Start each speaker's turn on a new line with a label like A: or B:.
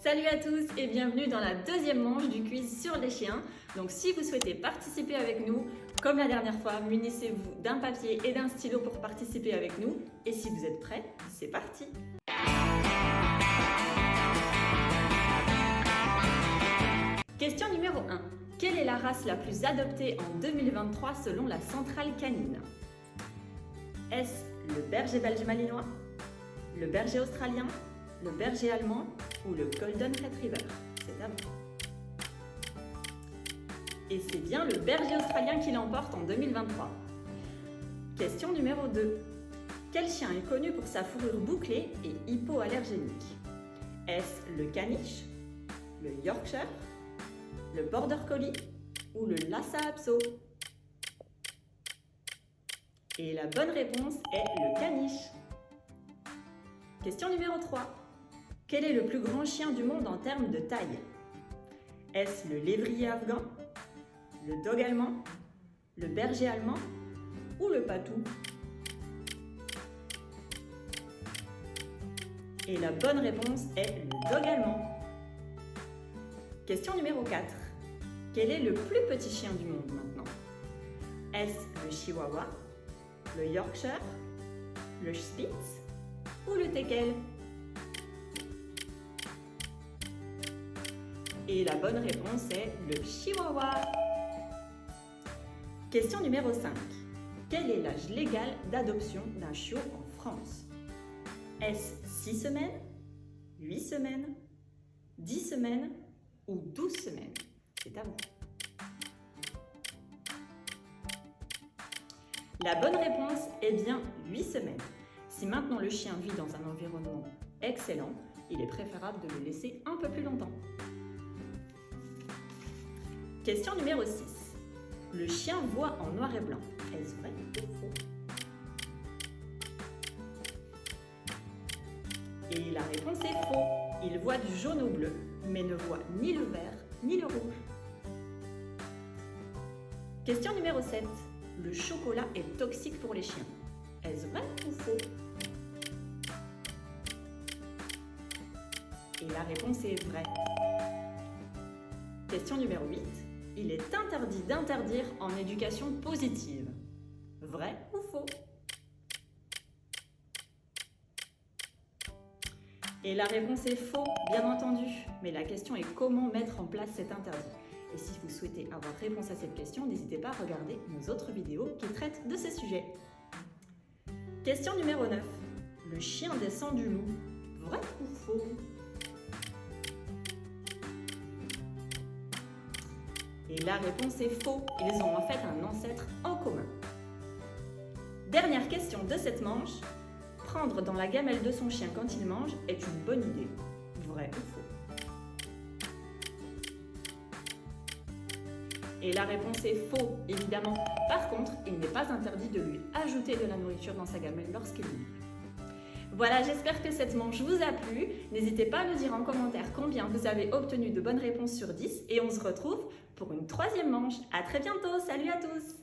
A: Salut à tous et bienvenue dans la deuxième manche du quiz sur les chiens. Donc si vous souhaitez participer avec nous, comme la dernière fois, munissez-vous d'un papier et d'un stylo pour participer avec nous. Et si vous êtes prêts, c'est parti! Question numéro 1. Quelle est la race la plus adoptée en 2023 selon la centrale canine? Est-ce le berger belge malinois, le berger australien, le berger allemand ou le golden retriever? C'est à vous. Et c'est bien le berger australien qui l'emporte en 2023. Question numéro 2. Quel chien est connu pour sa fourrure bouclée et hypoallergénique? Est-ce le caniche, le yorkshire, le border collie ou le lhasa apso? Et la bonne réponse est le caniche. Question numéro 3. Quel est le plus grand chien du monde en termes de taille? Est-ce le lévrier afghan, le dog allemand, le berger allemand ou le patou? Et la bonne réponse est le dog allemand. Question numéro 4. Quel est le plus petit chien du monde maintenant? Est-ce le chihuahua, le yorkshire, le spitz ou le teckel? Et la bonne réponse est le chihuahua. Question numéro 5. Quel est l'âge légal d'adoption d'un chiot en France? Est-ce 6 semaines, 8 semaines, 10 semaines ou 12 semaines? C'est à vous. La bonne réponse est bien 8 semaines. Si maintenant le chien vit dans un environnement excellent, il est préférable de le laisser un peu plus longtemps. Question numéro 6. Le chien voit en noir et blanc. Est-ce vrai ou faux? Et la réponse est faux. Il voit du jaune au bleu, mais ne voit ni le vert ni le rouge. Question numéro 7. Le chocolat est toxique pour les chiens. Est-ce vrai ou faux? Et la réponse est vraie. Question numéro 8. Il est interdit d'interdire en éducation positive. Vrai ou faux? Et la réponse est faux, bien entendu. Mais la question est comment mettre en place cet interdit. Et si vous souhaitez avoir réponse à cette question, n'hésitez pas à regarder nos autres vidéos qui traitent de ces sujets. Question numéro 9. Le chien descend du loup. Vrai ou faux? Et la réponse est faux. Ils ont en fait un ancêtre en commun. Dernière question de cette manche. Prendre dans la gamelle de son chien quand il mange est une bonne idée. Vrai ou faux? Et la réponse est faux, évidemment. Par contre, il n'est pas interdit de lui ajouter de la nourriture dans sa gamelle lorsqu'il mange. Voilà, j'espère que cette manche vous a plu. N'hésitez pas à me dire en commentaire combien vous avez obtenu de bonnes réponses sur 10 et on se retrouve pour une troisième manche. À très bientôt, salut à tous!